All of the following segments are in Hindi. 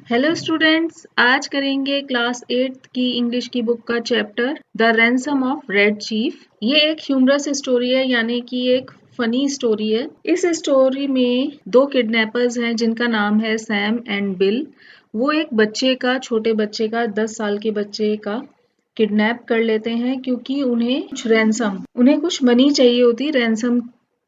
हेलो स्टूडेंट्स, आज करेंगे क्लास 8 की इंग्लिश की बुक का chapter the ransom of red chief. ये एक ह्यूमरस स्टोरी है, यानी कि एक फनी स्टोरी है। इस स्टोरी में दो किडनैपर्स हैं जिनका नाम है सैम एंड बिल। वो एक बच्चे का, छोटे बच्चे का, 10 साल के बच्चे का किडनैप कर लेते हैं क्योंकि उन्हें कुछ मनी चाहिए होती। रैंसम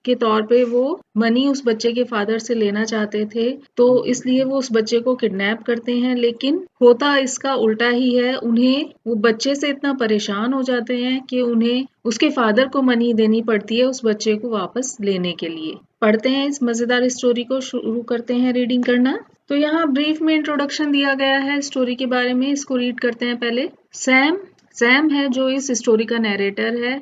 के तौर पे वो मनी उस बच्चे के फादर से लेना चाहते थे, तो इसलिए वो उस बच्चे को किडनैप करते हैं। लेकिन होता इसका उल्टा ही है। उन्हें वो बच्चे से इतना परेशान हो जाते हैं कि उन्हें उसके फादर को मनी देनी पड़ती है उस बच्चे को वापस लेने के लिए। पढ़ते हैं इस मजेदार स्टोरी को, शुरू करते हैं रीडिंग करना। तो यहाँ ब्रीफ में इंट्रोडक्शन दिया गया है स्टोरी के बारे में, इसको रीड करते हैं पहले। सैम है जो इस स्टोरी का नैरेटर है,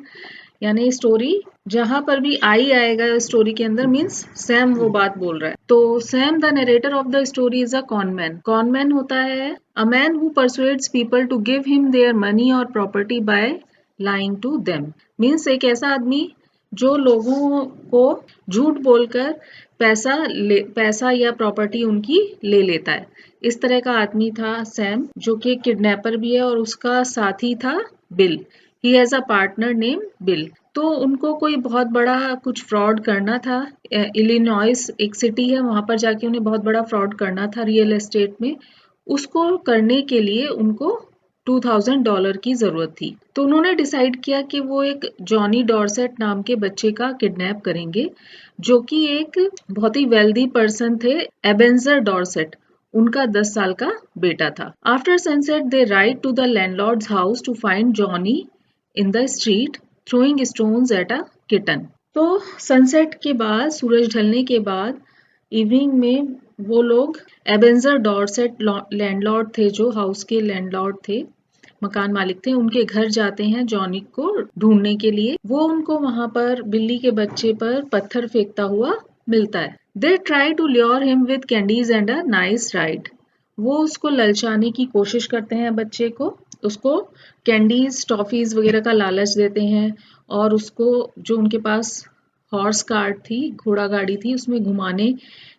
यानी स्टोरी जहां पर भी आई आएगा स्टोरी के अंदर मींस सैम वो बात बोल रहा है। तो Sam the narrator of the story is a conman. Conman होता है a man who persuades people to give him their money और property by lying to them. Means एक ऐसा आदमी जो लोगों को झूठ बोलकर पैसा या प्रॉपर्टी उनकी ले लेता है। इस तरह का आदमी था सैम, जो कि किडनैपर भी है, और उसका साथी था bill. He has a partner name bill. तो उनको कोई बहुत बड़ा कुछ फ्रॉड करना था। इलिनॉइस एक सिटी है, वहां पर जाके उन्हें बहुत बड़ा फ्रॉड करना था रियल एस्टेट में। उसको करने के लिए उनको $2000 की जरूरत थी। तो उन्होंने डिसाइड किया कि वो एक जॉनी डॉर्सेट नाम के बच्चे का किडनैप करेंगे, जो कि एक बहुत ही वेल्दी पर्सन थे, एबेंजर डॉर्सेट। उनका 10 साल का बेटा था। After sunset they ride to the landlord's house to find Johnny in the street throwing stones at a kitten. तो सनसेट के बाद, सूरज ढलने के बाद, इवनिंग में वो लोग, एबेंजर डॉर्सेट लैंडलॉर्ड थे, जो हाउस के लैंडलॉर्ड थे, मकान मालिक थे, उनके घर जाते हैं जॉनी को ढूंढने के लिए। वो उनको वहां पर बिल्ली के बच्चे पर पत्थर फेंकता हुआ मिलता है। They try to lure him with candies and a nice ride. वो उसको ललचाने की कोशिश करते हैं, बच्चे को, उसको कैंडीज, टॉफीज वगैरह का लालच देते हैं, और उसको जो उनके पास हॉर्स कार्ट थी, घोड़ा गाड़ी थी, उसमें घुमाने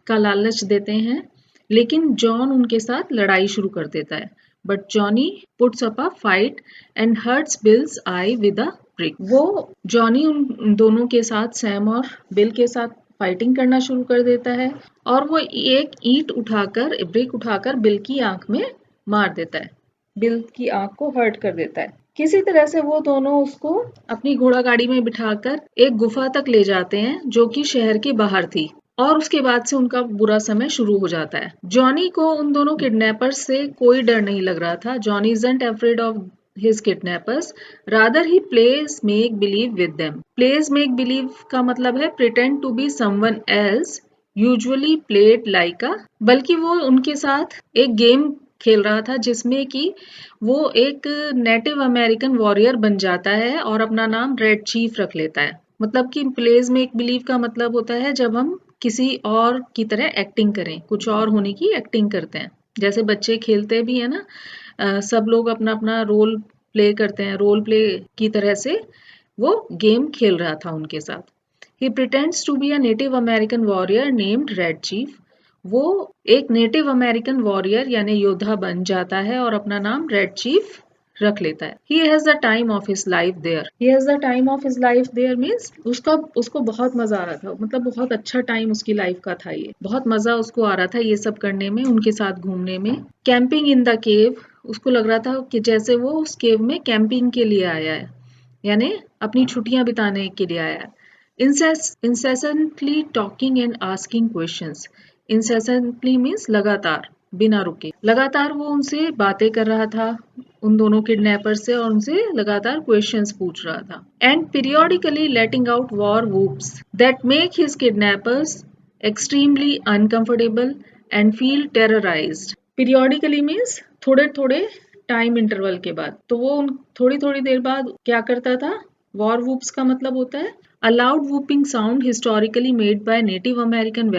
का लालच देते हैं। लेकिन जॉन उनके साथ लड़ाई शुरू कर देता है। But Johnny puts up a fight and hurts Bill's eye with a brick. वो जॉनी उन दोनों के साथ, सैम और बिल के साथ फाइटिंग करना शुरू कर देता है, और वो एक ईंट उठाकर, ब्रिक उठाकर बिल की आंख में मार देता है। बिल की आंख को हर्ट कर देता है। किसी तरह से वो दोनों उसको अपनी घोड़ा गाड़ी में बिठाकर एक गुफा तक ले जाते हैं, जो कि शहर के बाहर थी। और उसके बाद से उनका बुरा समय शुरू हो जाता है। जॉनी को उन दोनों किडनैपर्स से कोई डर नहीं लग रहा था। Johnny isn't afraid of his kidnappers, rather he plays make believe with them. Plays make believe का मतलब है pretend to be someone else, usually played like a, बल्कि वो उनके साथ एक गेम खेल रहा था जिसमें कि वो एक नेटिव अमेरिकन वॉरियर बन जाता है और अपना नाम रेड चीफ रख लेता है। मतलब कि प्लेज मेक बिलीव का मतलब होता है जब हम किसी और की तरह एक्टिंग करें, कुछ और होने की एक्टिंग करते हैं। जैसे बच्चे खेलते भी है ना, सब लोग अपना अपना रोल प्ले करते हैं, रोल प्ले की तरह से वो गेम खेल रहा था उनके साथ। He pretends to be a Native American warrior named Red Chief. वो एक नेटिव अमेरिकन वॉरियर यानी योद्धा बन जाता है और अपना नाम रेड चीफ रख लेता है। He has the time of his life there. He has the time of his life there means उसको बहुत मजा आ रहा था, मतलब बहुत अच्छा टाइम उसकी लाइफ का था। ये बहुत मजा उसको आ रहा था ये सब करने में, उनके साथ घूमने में। कैंपिंग इन द केव, उसको लग रहा था कि जैसे वो उस केव में कैंपिंग के लिए आया है, यानी अपनी छुट्टियां बिताने के लिए आया है। Incessantly talking and asking questions. Incessantly means लगातार, बिना रुके। लगातार वो उनसे बातें कर रहा था, उन दोनों किडनैपर से, और उनसे लगातार क्वेश्चंस पूछ रहा था। And periodically letting out war whoops that make his kidnappers extremely uncomfortable and feel terrorized. Periodically means थोड़े थोड़े टाइम इंटरवल के बाद। तो वो थोड़ी थोड़ी देर बाद क्या करता था? वॉर वूप्स का मतलब होता है a loud whooping sound historically made by Native American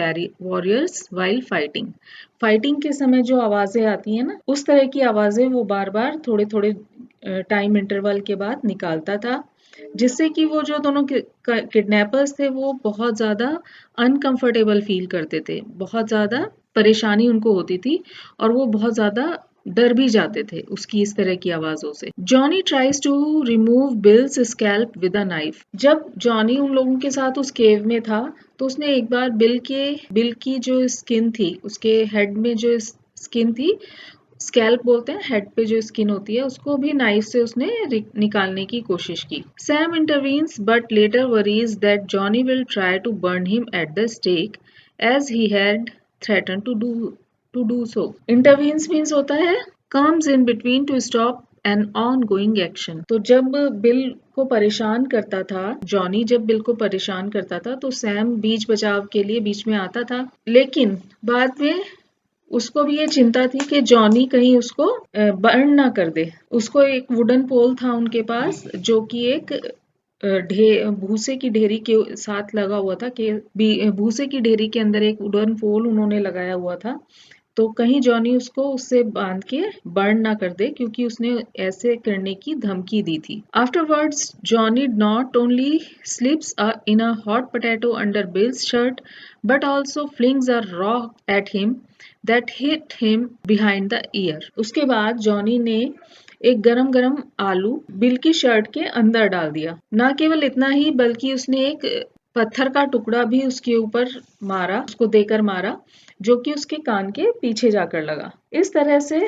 warriors while fighting. Fighting के समय जो आवाजें आती हैं ना, उस तरह की आवाजें वो बार बार थोड़े थोड़े टाइम इंटरवल के बाद निकालता था, जिससे कि वो जो दोनों किडनैपर्स थे वो बहुत ज्यादा अनकंफर्टेबल फील करते थे, बहुत ज्यादा परेशानी उनको होती थी और वो बहुत ज्यादा डर भी जाते थे उसकी इस तरह की आवाजों से। Johnny tries to remove Bill's scalp with a knife. जब जॉनी उन लोगों के साथ उस केव में था तो उसने एक बार बिल की जो स्किन थी, उसके हेड में जो स्किन थी, स्कैल्प बोलते हैं हेड पे जो स्किन होती है, उसको भी नाइफ से उसने निकालने की कोशिश की। Sam intervenes but later worries that Johnny will try to burn him at the stake as he had threaten to do so. Intervenes means होता है comes in between to stop an ongoing action. तो जब बिल को परेशान करता था, जॉनी जब बिल को परेशान करता था तो सैम बीच बचाव के लिए बीच में आता था, लेकिन बाद में उसको भी ये चिंता थी कि जॉनी कहीं उसको बर्न ना कर दे। उसको एक वुडन पोल था उनके पास जो कि एक भूसे की ढेरी के साथ लगा हुआ था, कि भूसे की ढेरी के अंदर एक वुडन पोल उन्होंने लगाया हुआ था, तो कहीं जॉनी उसको उससे बांध के बर्न ना कर दे, क्योंकि उसने ऐसे करने की धमकी दी थी। Afterwards Johnny not only slips in a hot potato under bills shirt but also flings a rock at him that hit him behind the year. उसके बाद जॉनी ने एक गरम गरम आलू बिल की शर्ट के अंदर डाल दिया। ना केवल इतना ही बल्कि उसने एक पत्थर का टुकड़ा भी उसके ऊपर मारा, उसको देकर मारा, जो कि उसके कान के पीछे जाकर लगा। इस तरह से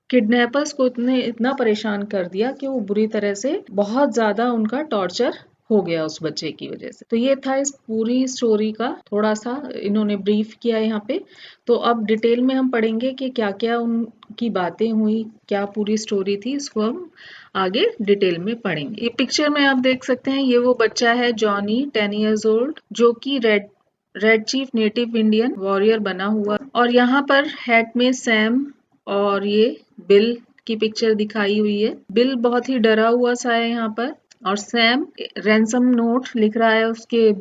किडनैपर्स को इतना परेशान कर दिया कि वो बुरी तरह से बहुत ज्यादा उनका टॉर्चर हो गया उस बच्चे की वजह से। तो ये था इस पूरी स्टोरी का थोड़ा सा इन्होंने ब्रीफ किया यहाँ पे। तो अब डिटेल में हम पढ़ेंगे कि क्या क्या उनकी बातें हुई, क्या पूरी स्टोरी थी, इसको हम आगे डिटेल में पढ़ेंगे। ये पिक्चर में आप देख सकते हैं, ये वो बच्चा है जॉनी 10 इयर्स ओल्ड, जो कि red chief native Indian warrior बना हुआ, और यहाँ पर हैट में सैम और ये बिल की पिक्चर दिखाई हुई है। बिल बहुत ही डरा हुआ सा है यहाँ पर, और सैम रैंसम नोट लिख रहा है उसके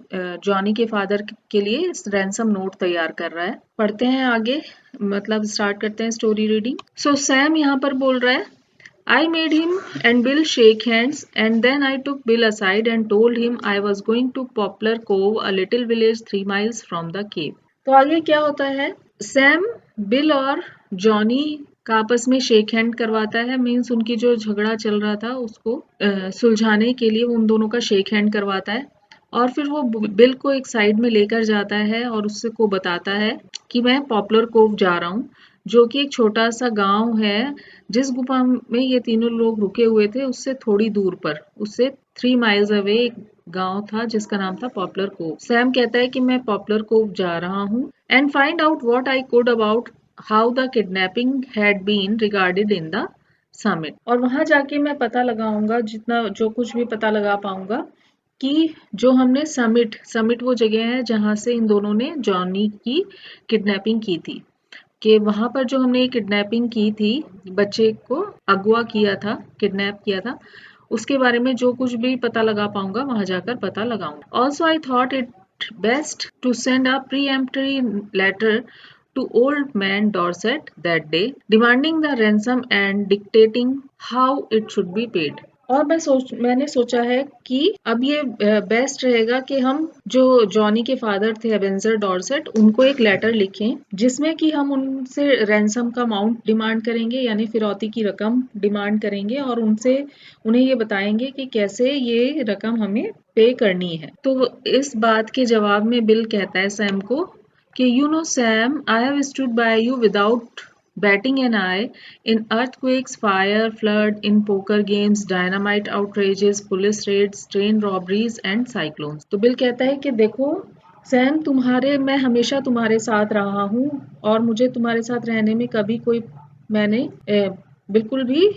जॉनी के फादर के लिए रैंसम नोट तैयार कर रहा है। पढ़ते हैं आगे, मतलब स्टार्ट करते हैं स्टोरी रीडिंग। सो सैम यहाँ पर बोल रहा है, I made him and Bill shake hands, and then I took Bill aside and told him I was going to Poplar Cove, a little village 3 miles from the cave. तो आगे क्या होता है, सैम बिल और जॉनी का आपस में शेक हैंड करवाता है, मीन्स उनकी जो झगड़ा चल रहा था उसको सुलझाने के लिए वो उन दोनों का शेक हैंड करवाता है, और फिर वो बिल को एक साइड में लेकर जाता है और उससे को बताता है कि मैं पॉपुलर कोव जा रहा हूँ, जो कि एक छोटा सा गांव है। जिस गुफा में ये तीनों लोग रुके हुए थे उससे थोड़ी दूर पर, उससे 3 माइल्स अवे एक गांव था जिसका नाम था पॉपुलर कोव। सैम कहता है कि मैं पॉपुलर कोव जा रहा हूँ and find out what I could about how the kidnapping had been regarded in the summit. और वहां जाके मैं पता लगाऊंगा, जितना जो कुछ भी पता लगा पाऊंगा, कि जो हमने समिट वो जगह है जहां से इन दोनों ने जॉनी की किडनैपिंग की थी, कि वहां पर जो हमने किडनैपिंग की थी, बच्चे को अगवा किया था, किडनैप किया था, उसके बारे में जो कुछ भी पता लगा पाऊंगा वहां जाकर पता लगाऊंगा। Also I thought it best to send a preemptory letter to old man Dorset that day, demanding the ransom and dictating how it should be paid. और मैंने सोचा है कि अब ये बेस्ट रहेगा कि हम जो जॉनी के फादर थे एबेंजर डॉर्सेट, उनको एक लेटर लिखें जिसमें कि हम उनसे रैंसम का अमाउंट डिमांड करेंगे, यानी फिरौती की रकम डिमांड करेंगे, और उन्हें ये बताएंगे कि कैसे ये रकम हमें पे करनी है। तो इस बात के जवाब में बिल कहता है सैम को कि you know Sam, I have stood by you without batting an eye in earthquakes, fire, flood, in poker games, dynamite outrages, police raids, train robberies and cyclones. तो बिल कहता है कि देखो सैम, मैं हमेशा तुम्हारे साथ रहा हूँ और मुझे तुम्हारे साथ रहने में कभी कोई मैंने बिल्कुल भी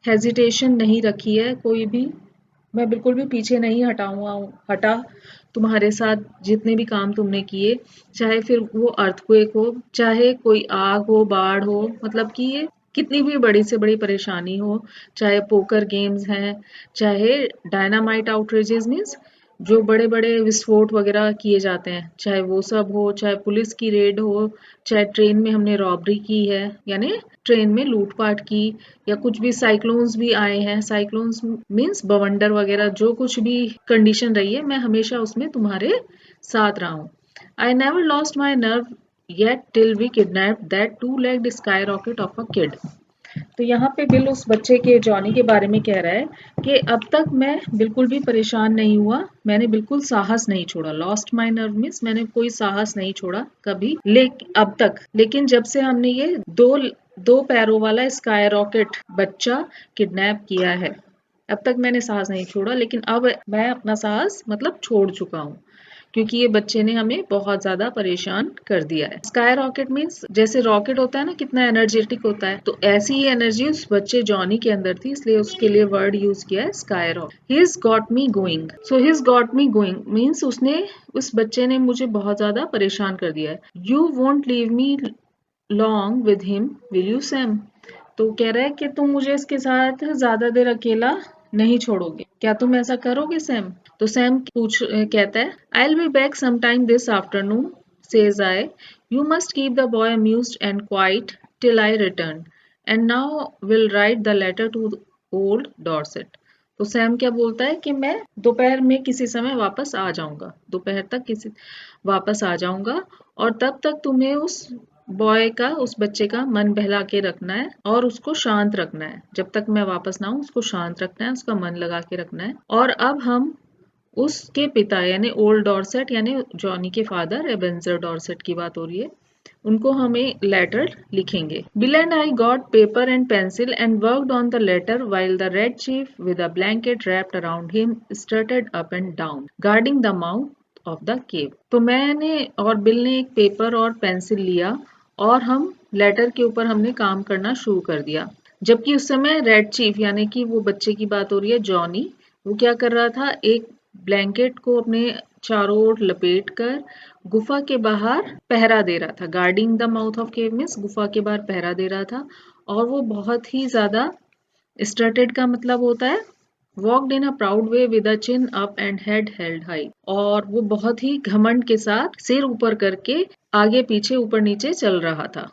हेजिटेशन नहीं रखी है, मैं बिल्कुल भी पीछे नहीं हटा तुम्हारे साथ जितने भी काम तुमने किए, चाहे फिर वो अर्थक्वेक हो, चाहे कोई आग हो, बाढ़ हो, मतलब कि ये कितनी भी बड़ी से बड़ी परेशानी हो, चाहे पोकर गेम्स हैं, चाहे डायनामाइट आउटरेजेस मीन्स जो बड़े बड़े विस्फोट वगैरह किए जाते हैं, चाहे वो सब हो, चाहे पुलिस की रेड हो, चाहे ट्रेन में हमने रॉबरी की है, यानी ट्रेन में लूटपाट की, या कुछ भी साइक्लोन्स भी आए हैं, साइक्लोन्स मीन्स बवंडर वगैरह, जो कुछ भी कंडीशन रही है, मैं हमेशा उसमें तुम्हारे साथ रहा हूँ। I never lost my nerve yet till we kidnapped that two-legged skyrocket of a kid. तो यहाँ पे बिल उस बच्चे के जॉनी के बारे में कह रहा है कि अब तक मैं बिल्कुल भी परेशान नहीं हुआ, मैंने बिल्कुल साहस नहीं छोड़ा। लॉस्ट माई नर्व मीन्स मैंने कोई साहस नहीं छोड़ा कभी अब तक। लेकिन जब से हमने ये दो पैरों वाला स्काई रॉकेट बच्चा किडनैप किया है, अब तक मैंने साहस नहीं छोड़ा, लेकिन अब मैं अपना साहस मतलब छोड़ चुका हूँ, क्योंकि ये बच्चे ने हमें बहुत ज्यादा परेशान कर दिया है। स्काई रॉकेट मीन्स जैसे रॉकेट होता है ना, कितना एनर्जेटिक होता है, तो ऐसी ही एनर्जी उस बच्चे जॉनी के अंदर थी, इसलिए उसके लिए वर्ड यूज किया है sky rocket. His got me going. So his got me going means उस बच्चे ने मुझे बहुत ज्यादा परेशान कर दिया है। You won't leave me long with him will you Sam. तो कह रहा है कि तुम मुझे इसके साथ ज्यादा देर अकेला नहीं छोड़ोगे, क्या तुम ऐसा करोगे सैम? तो सैम कहता है I will be back sometime this afternoon says I, you must keep the boy amused and quiet till I return and now will write the letter to old Dorset. तो सैम क्या बोलता है कि मैं दोपहर में किसी समय वापस आ जाऊंगा, दोपहर तक किसी वापस आ जाऊंगा, और तब तक तुम्हें उस बच्चे का मन बहला के रखना है और उसको शांत रखना है। जब तक मैं वापस ना आऊं उसको शांत रखना है, उसका मन लगा के रखना है। और अब हम उसके पिता यानी ओल्ड डॉर्सेट यानी जॉनी के फादर एबेंजर डॉर्सेट की बात हो रही है, उनको हमें लेटर लिखेंगे। Bill and I got paper and pencil and worked on the letter while the Red Chief with a blanket wrapped around him strutted up and down guarding the mouth of the cave. तो मैंने और बिल ने एक पेपर और पेंसिल लिया और हम लेटर के ऊपर हमने काम करना शुरू कर दिया। जबकि उस समय रेड चीफ यानी कि वो बच्चे की बात हो रही है जॉनी, वो क्या कर रहा था, एक ब्लैंकेट को अपने चारों ओर लपेट कर गुफा के बाहर पहरा दे रहा था। Guarding the mouth of cave means गुफा के बाहर पहरा दे रहा था, और वो बहुत ही ज्यादा स्टर्टेड का मतलब होता है walked in a proud way with a chin up and head held high, और वो बहुत ही घमंड के साथ सिर ऊपर करके आगे पीछे ऊपर नीचे चल रहा था,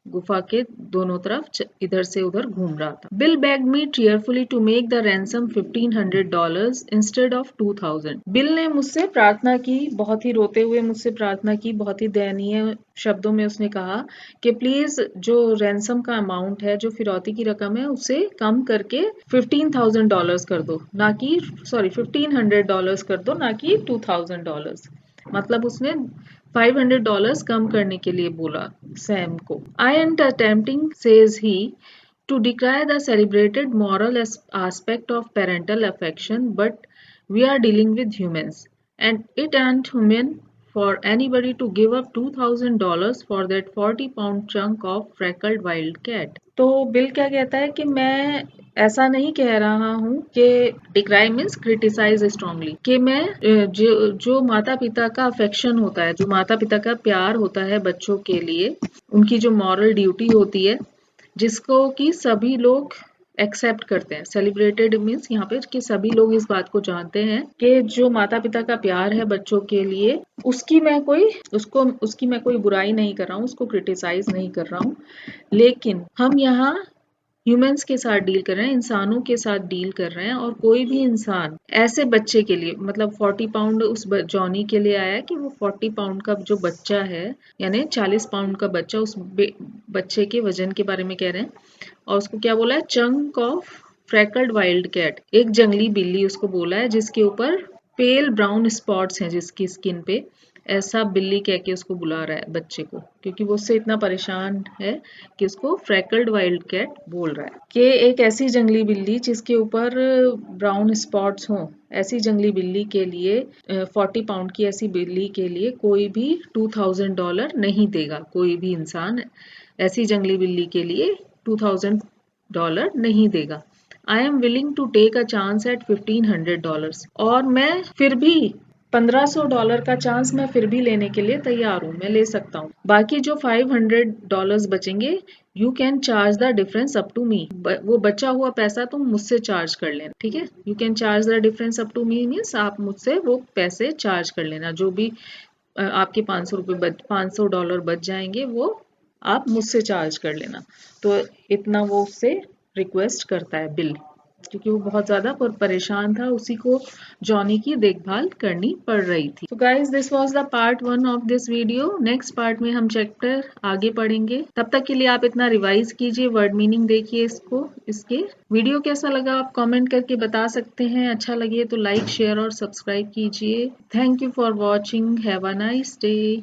गुफा के दोनों तरफ इधर से उधर घूम रहा था। Bill begged me tearfully to make the ransom $1,500 instead of 2,000। Bill ने मुझसे प्रार्थना की, बहुत ही रोते हुए मुझसे प्रार्थना की, बहुत ही दयनीय शब्दों में उसने कहा कि प्लीज जो रैंसम का अमाउंट है, जो फिरौती की रकम है, उसे कम करके $15,000 कर दो, ना कि $1,500 कर दो, ना कि $2,000। मतलब उसने $500 कम करने के लिए बोला सैम को। I ain't attempting, says he, to decry the celebrated moral aspect of parental affection, but we are dealing with humans, and it ain't human for anybody to give up $2,000 for that 40-pound chunk of freckled wildcat। तो बिल क्या कहता है कि मैं ऐसा नहीं कह रहा हूँ कि डिक्राई मीन्स क्रिटिसाइज स्ट्रांगली, कि मैं जो माता पिता का अफेक्शन होता है, जो माता पिता का प्यार होता है बच्चों के लिए, उनकी जो मॉरल ड्यूटी होती है, जिसको कि सभी लोग एक्सेप्ट करते हैं। सेलिब्रेटेड मीन्स यहाँ पे कि सभी लोग इस बात को जानते हैं कि जो माता पिता का प्यार है बच्चों के लिए, उसकी मैं कोई बुराई नहीं कर रहा हूँ, उसको क्रिटिसाइज नहीं कर रहा हूँ, लेकिन हम यहाँ ह्यूमंस के साथ डील कर रहे हैं, इंसानों के साथ डील कर रहे हैं, और कोई भी इंसान ऐसे बच्चे के लिए, मतलब 40 पाउंड उस जॉनी के लिए आया कि वो 40 पाउंड का जो बच्चा है, यानी 40 पाउंड का बच्चा, उस बच्चे के वजन के बारे में कह रहे हैं, और उसको क्या बोला है, चंक ऑफ फ्रैकल्ड वाइल्ड कैट, एक जंगली बिल्ली उसको बोला है, जिसके ऊपर पेल ब्राउन स्पॉट्स हैं जिसकी स्किन पे, ऐसा बिल्ली कह के उसको बुला रहा है बच्चे को, क्योंकि वो उससे इतना परेशान है कि उसको फ्रैकल्ड वाइल्ड कैट बोल रहा है। कि एक ऐसी जंगली बिल्ली जिसके ऊपर ब्राउन स्पॉट्स हों, ऐसी जंगली बिल्ली के लिए 40 पाउंड की ऐसी बिल्ली के लिए कोई भी $2,000 नहीं देगा। कोई भी इंसान ऐसी जंगली बिल्ली के लिए $2,000 नहीं देगा। I am willing to take a chance at $1,500, और मैं फिर भी $1,500 का चांस मैं फिर भी लेने के लिए तैयार हूँ, मैं ले सकता हूँ। बाकी जो $500 बचेंगे, you can charge the difference up to me, वो बचा हुआ पैसा तुम मुझसे चार्ज कर लेना, ठीक है। You can charge the difference up to me means आप मुझसे वो पैसे चार्ज कर लेना, जो भी आपके $500 बच जाएंगे वो आप मुझसे चार्ज कर लेना। तो इतना वो उससे रिक्वेस्ट करता है बिल। क्योंकि वो बहुत ज़्यादा परेशान था, उसी को जॉनी की देखभाल करनी पड़ रही थी। तो guys this was the part 1 of this video. Next part में हम चैप्टर आगे पढ़ेंगे। तब तक के लिए आप इतना रिवाइज कीजिए, वर्ड मीनिंग देखिए इसके। वीडियो कैसा लगा आप कमेंट करके बता सकते हैं। अच्छा लगे तो लाइक शेयर और सब्सक्राइब कीजिए। Thank you for watching. Have a nice day.